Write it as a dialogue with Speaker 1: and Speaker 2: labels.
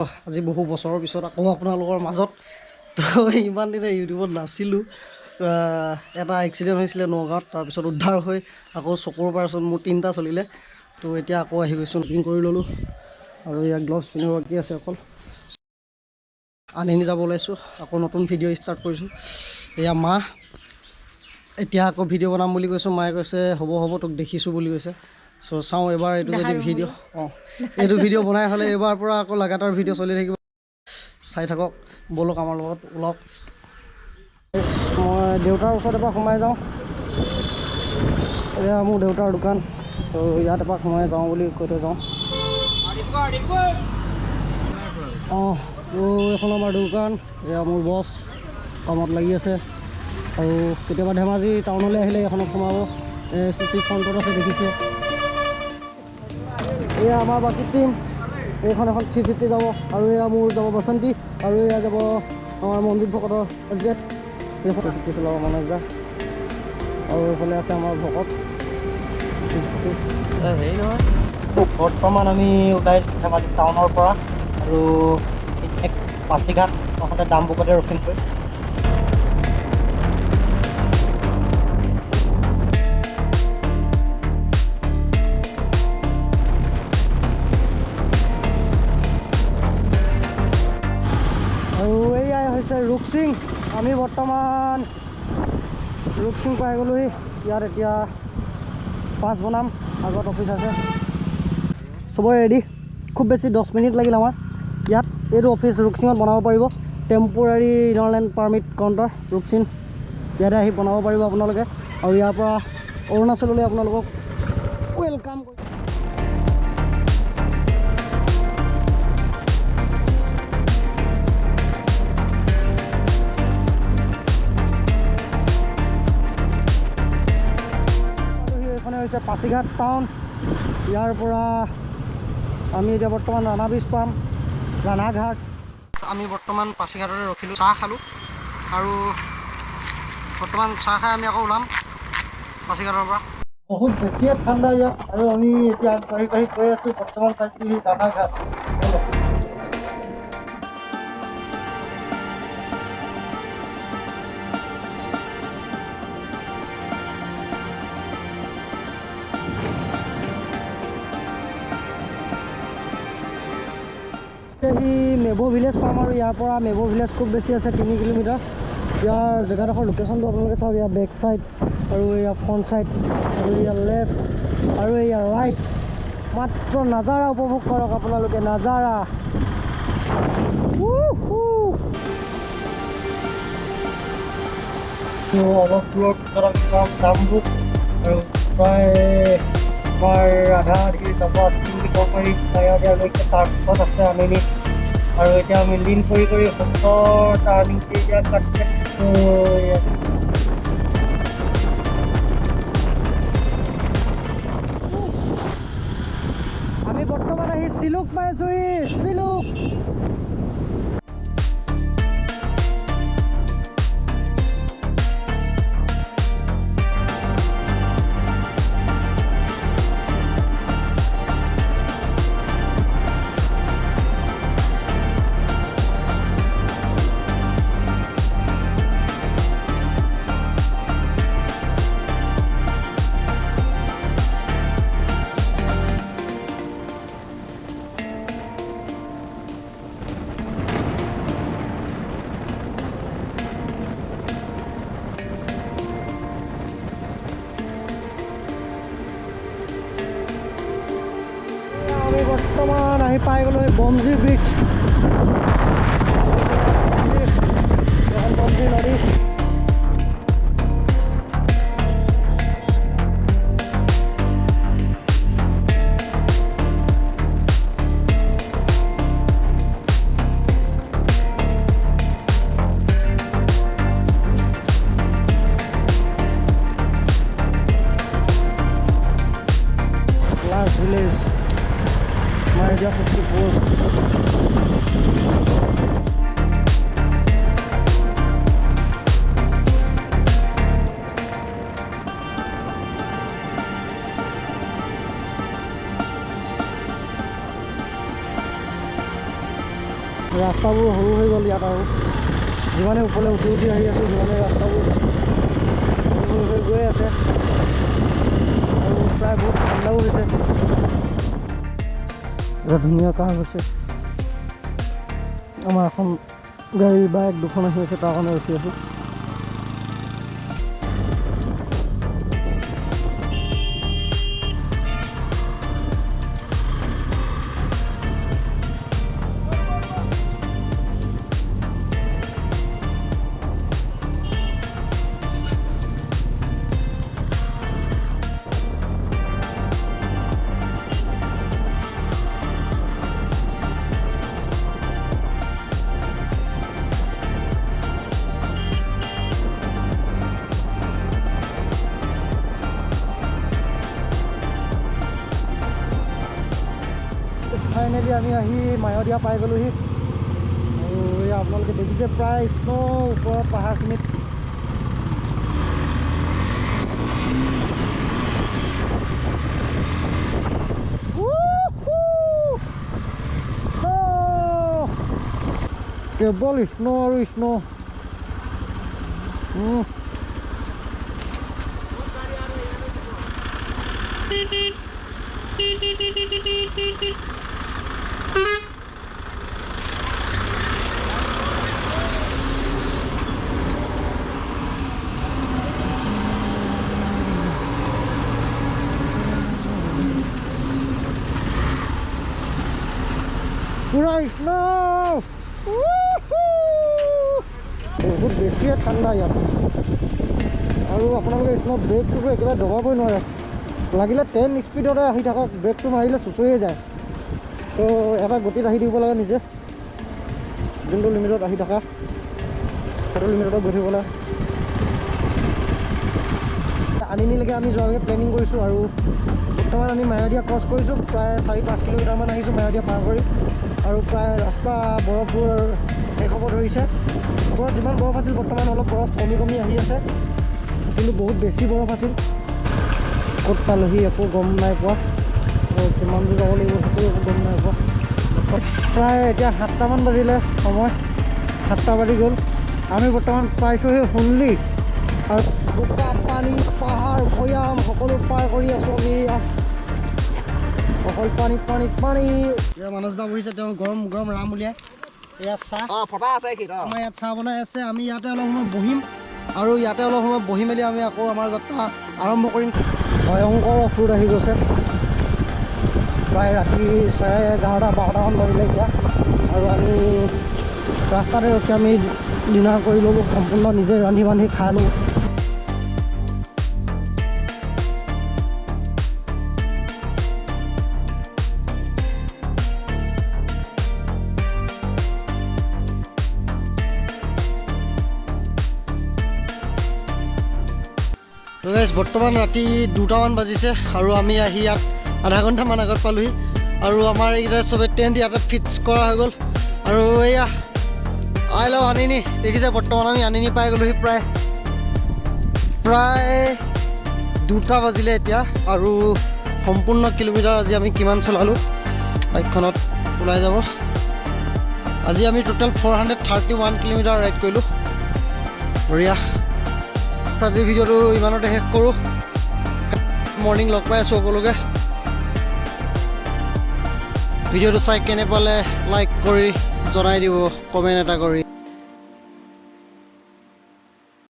Speaker 1: আজি বহু বছৰৰ পিছত আকৌ আপোনালোকৰ মাজত তো ইমান দিনে ইউটিউবত নাছিলোঁ। এটা এক্সিডেণ্ট হৈছিলে নগাঁৱত, তাৰপিছত উদ্ধাৰ হৈ আকৌ চকুৰ অপাৰেশ্যন মোৰ 3টা চলিলে। তো এতিয়া আকৌ আহি গৈছোঁ, বুকিং কৰি ল'লোঁ আৰু ইয়াত গ্লভছ পিন্ধিব বাকী আছে অকল। আনি যাব ওলাইছোঁ, আকৌ নতুন ভিডিঅ' ষ্টাৰ্ট কৰিছোঁ। এয়া মা, এতিয়া আকৌ ভিডিঅ' বনাম বুলি কৈছোঁ। মায়ে কৈছে হ'ব তোক দেখিছোঁ বুলি কৈছে। চ' চাওঁ এবাৰ এইটো যদি ভিডিঅ' এইটো ভিডিঅ' বনাই হ'লে এইবাৰ পৰা আকৌ লাগাতাৰ ভিডিঅ' চলি থাকিব। চাই থাকক, ব'লক আমাৰ লগত ওলাওক। মই দেউতাৰ ওচৰত এবাৰ সোমাই যাওঁ। এয়া মোৰ দেউতাৰ দোকান, তো ইয়াত এপাক সোমাই যাওঁ বুলি কৈ থৈ যাওঁ। তো এখন আমাৰ দোকান, এয়া মোৰ বছ কামত লাগি আছে। আৰু কেতিয়াবা ধেমাজি টাউনলৈ আহিলে এখনত সোমাব। CC ফ্ৰণ্টত আছে, দেখিছে। এয়া আমাৰ বাকী টিম, এইখন 350 যাব, আৰু এয়া মোৰ যাব বসন্তী, আৰু এয়া যাব আমাৰ মনজিৎ ভকতৰ FZ। এইখন 350 চলাব মনোজ দা, আৰু এইফালে আছে আমাৰ ভকত। হেৰি নহয়, বৰ্তমান আমি ওলাইছোঁ ধেমাজি টাউনৰ পৰা, আৰু পাছিঘাট নহ'লে দামবুকতে ৰখিমগৈ। আৰু এয়াই হৈছে ৰুকসিং। আমি বৰ্তমান ৰুকসিং পাই গ'লোহি। ইয়াত এতিয়া পাছ বনাম, আগত অফিচ আছে। চবৰে ৰেডি, খুব বেছি 10 মিনিট লাগিল আমাৰ ইয়াত। এইটো অফিচ ৰুকসিঙত বনাব পাৰিব, টেম্পৰাৰী ইনৰলেণ্ড পাৰ্মিট কাউণ্টাৰ ৰুকসিং। ইয়াতে আহি বনাব পাৰিব আপোনালোকে, আৰু ইয়াৰ পৰা অৰুণাচললৈ আপোনালোকক ৱেলকাম কৰি। হৈছে পাছিঘাট টাউন। ইয়াৰ পৰা আমি এতিয়া বৰ্তমান ৰাণা ব্ৰিজ পাম, ৰাণাঘাট। আমি বৰ্তমান পাছিঘাটতে ৰখিলোঁ, চাহ খালোঁ, আৰু বৰ্তমান চাহ খাই আমি আকৌ ওলাম পাছিঘাটৰ পৰা। বহুত বেছিয়ে ঠাণ্ডা ইয়াত, আৰু আমি এতিয়া আগবাঢ়ি গৈ আছোঁ। বৰ্তমান পাইছোঁহি ৰাণাঘাট। মেবো ভিলেজ পাম, আৰু ইয়াৰ পৰা মেবো ভিলেজ খুব বেছি আছে 3 কিলোমিটাৰ। ইয়াৰ জেগাডোখৰ লোকেশ্যনটো আপোনালোকে চাওক। ইয়াৰ বেক চাইড, আৰু এয়া ফ্ৰণ্ট চাইড, আৰু ইয়াৰ লেফ্ট, আৰু ইয়াৰ ৰাইট। মাত্ৰ নাজাৰা উপভোগ কৰক আপোনালোকে, নাজাৰা। অলপ দূৰৰ পিছত আমি পাম দামবুক, আৰু প্ৰায় আমাৰ আধা আধি যাব আছে বুলি ক'ব পাৰি। দিয়ালৈকে তাৰপিছত আছে আনিনি, আৰু এতিয়া আমি লিন কৰি সুন্দৰ টাৰ্ণিং এৰিয়া কাটছে। আমি বৰ্তমান আহি চিলুক পাইছোঁহি, চিলুক। আমি বৰ্তমান আহি পাই গ'লোঁ বমজি ব্ৰিজ। এখন বমজি নদী। Last village, Maria 54. ৰাস্তাবোৰ সৰু হৈ গ'ল ইয়াত আৰু যিমানে ওপৰলৈ উঠি উঠি আহি আছোঁ সিমানে ৰাস্তাবোৰ সৰু হৈ গৈ আছে আৰু প্ৰায় বহুত ঠাণ্ডাও হৈছে। এটা ধুনীয়া কাম হৈছে। আমাৰ এখন গাড়ী বাইক দুখন আহি আছে, তাৰ কাৰণে ৰখি আছোঁ। ফাইনেলি আমি আহি মায়'দিয়া পাই গ'লোহি আৰু এই আপোনালোকে দেখিছে প্ৰায় স্ন' ওপৰৰ পাহাৰখিনিত কেৱল স্ন' আৰু স্ন'। পুৰা স্ন' বহুত বেছিয়ে ঠাণ্ডা ইয়াত আৰু আপোনালোকে স্ন' ব্ৰেকটোতো একেবাৰে দবাবই নোৱাৰে। লাগিলে 10 স্পীডতে আহি থাকক, ব্ৰেকটো মাৰিলে চুচৰিয়ে যায়। তো এটা গতিত আহি দিব লাগে নিজে, যোনটো লিমিটত আহি থকা সেইটো লিমিটত গৈ থাকিব লাগে। আনিনিলৈকে আমি যোৱালৈকে প্লেনিং কৰিছোঁ আৰু বৰ্তমান আমি মায়'দিয়া ক্ৰছ কৰিছোঁ। প্ৰায় 4-5 কিলোমিটাৰমান আহিছোঁ মায়'দিয়া পাৰ কৰি আৰু প্ৰায় ৰাস্তা বৰফবোৰ শেষ হ'ব ধৰিছে। ওপৰত যিমান বৰফ আছিল বৰ্তমান অলপ বৰফ কমি কমি আহি আছে, কিন্তু বহুত বেছি বৰফ আছিল। ক'ত পালোহি একো গম নাই পোৱা, কিমান দূৰ যাব লাগিব সেইটো একো গম নাই পোৱা। প্ৰায় এতিয়া 7টামান বাজিলে, সময় 7টা বাজি গ'ল। আমি বৰ্তমান পাইছোঁহি শুনলি আৰু বোকা পানী পাহাৰ ভৈয়াম সকলো পাৰ কৰি আছোঁ আমি। অকল পানী পানী পানী। মানস দা বহিছে, তেওঁ গৰম গৰম ৰাম উলিয়াই। ইয়াত চাহ ফটা আছে, আমাৰ ইয়াত চাহ বনাই আছে। আমি ইয়াতে অলপ সময় বহিম আৰু ইয়াতে অলপ সময় বহি মেলি আমি আকৌ আমাৰ যাত্ৰা আৰম্ভ কৰিম। ভয়ংকৰ অফৰোড আহি গৈছে, প্ৰায় ৰাতি 11:30-12টামান বাজিলে এতিয়া আৰু আমি ৰাস্তাতে ৰখি আমি ডিনাৰ কৰি ল'লোঁ, সম্পূৰ্ণ নিজে ৰান্ধি বান্ধি খাই ল'লোঁ। তো গাইজ বৰ্তমান ৰাতি 2টামান বাজিছে আৰু আমি আহি ইয়াত আধা ঘণ্টামান আগত পালোহি আৰু আমাৰ এইকেইটা চবে টেণ্ট ইয়াতে ফিক্স কৰা হৈ গ'ল। আৰু এয়া আই লাভ আনিনি দেখিছে, বৰ্তমান আমি আনিনি পাই গ'লোহি প্ৰায় 2টা বাজিলে এতিয়া আৰু সম্পূৰ্ণ কিলোমিটাৰ আজি আমি কিমান চলালোঁ বাইকখনত ওলাই যাব। আজি আমি টোটেল 431 কিলোমিটাৰ ৰাইড কৰিলোঁ। বঢ়িয়া। আজি ভিডিঅ'টো ইমানতে শেষ কৰোঁ। মৰ্ণিং লগ পাই আছোঁ সকলোকে। ভিডিঅ'টো চাই কেনে পালে লাইক কৰি জনাই দিব, কমেণ্ট এটা কৰি।